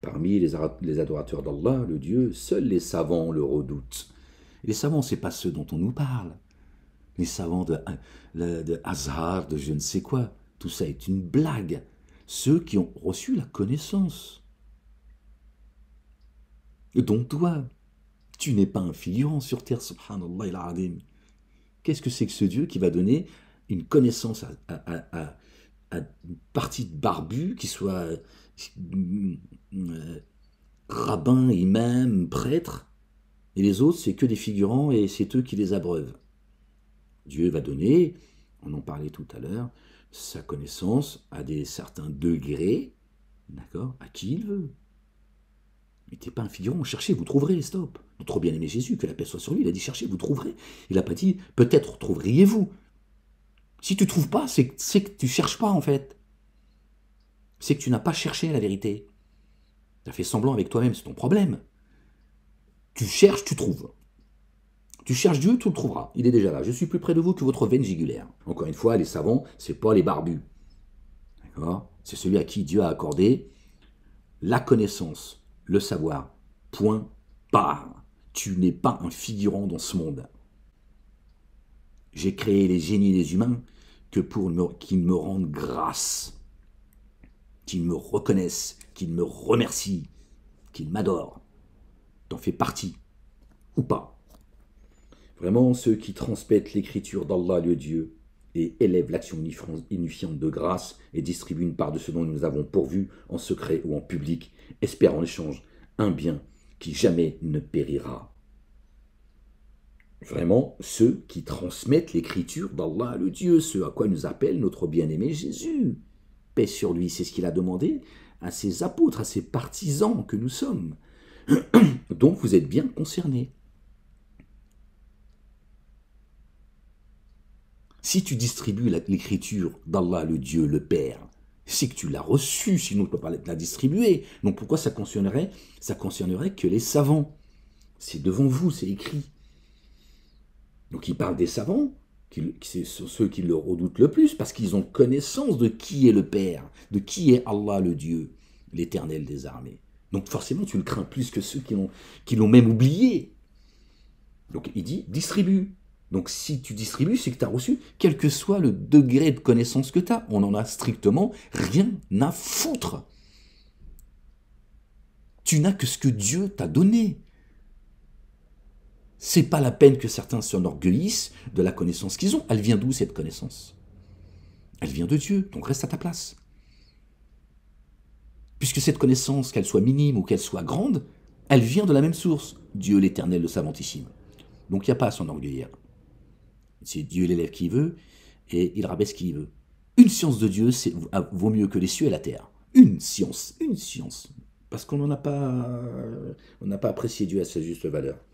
Parmi les adorateurs d'Allah, le Dieu, seuls les savants le redoutent. Et les savants, ce n'est pas ceux dont on nous parle. Les savants de Azhar, de je ne sais quoi. Tout ça est une blague. Ceux qui ont reçu la connaissance. Donc toi, tu n'es pas un figurant sur terre, subhanallah il-azim. Qu'est-ce que c'est que ce Dieu qui va donner une connaissance à une partie de barbu qui soit rabbin, imam, prêtre, et les autres, c'est que des figurants et c'est eux qui les abreuvent. Dieu va donner, on en parlait tout à l'heure, sa connaissance à des certains degrés, d'accord, à qui il veut. Mais t'es pas un figurant, cherchez, vous trouverez, stop. Notre bien-aimé Jésus, que la paix soit sur lui, il a dit cherchez, vous trouverez. Il n'a pas dit peut-être trouveriez-vous. Si tu trouves pas, c'est que tu cherches pas en fait. C'est que tu n'as pas cherché la vérité. Tu as fait semblant avec toi-même, c'est ton problème. Tu cherches, tu trouves. Tu cherches Dieu, tu le trouveras. Il est déjà là. Je suis plus près de vous que votre veine jugulaire. Encore une fois, les savants, c'est pas les barbus. D'accord ? C'est celui à qui Dieu a accordé la connaissance, le savoir. Point barre. Tu n'es pas un figurant dans ce monde. J'ai créé les génies et les humains que pour qu'ils me rendent grâce, qu'ils me reconnaissent, qu'ils me remercient, qu'ils m'adorent. T'en fais partie, ou pas. Vraiment, ceux qui transmettent l'écriture d'Allah, le Dieu, et élèvent l'action unifiante de grâce et distribuent une part de ce dont nous avons pourvu, en secret ou en public, espèrent en échange un bien qui jamais ne périra. Vraiment, ceux qui transmettent l'écriture d'Allah, le Dieu, ce à quoi nous appelle notre bien-aimé Jésus. Paix sur lui, c'est ce qu'il a demandé à ses apôtres, à ses partisans que nous sommes. Donc vous êtes bien concernés. Si tu distribues l'écriture d'Allah, le Dieu, le Père, c'est que tu l'as reçue, sinon tu ne peux pas la distribuer. Donc pourquoi ça concernerait que les savants. C'est devant vous, c'est écrit. Donc il parle des savants, c'est ceux qui le redoutent le plus, parce qu'ils ont connaissance de qui est le Père, de qui est Allah le Dieu, l'Éternel des armées. Donc forcément tu le crains plus que ceux qui l'ont même oublié. Donc il dit, distribue. Donc si tu distribues, c'est que tu as reçu, quel que soit le degré de connaissance que tu as. On n'en a strictement rien à foutre. Tu n'as que ce que Dieu t'a donné. C'est pas la peine que certains s'enorgueillissent de la connaissance qu'ils ont. Elle vient d'où cette connaissance? Elle vient de Dieu, donc reste à ta place. Puisque cette connaissance, qu'elle soit minime ou qu'elle soit grande, elle vient de la même source, Dieu l'Éternel, le Savantissime. Donc il n'y a pas à s'enorgueillir. C'est Dieu l'élève qui veut et il rabaisse qui veut. Une science de Dieu vaut mieux que les cieux et la terre. Une science. Parce qu'on n'a pas apprécié Dieu à sa juste valeur.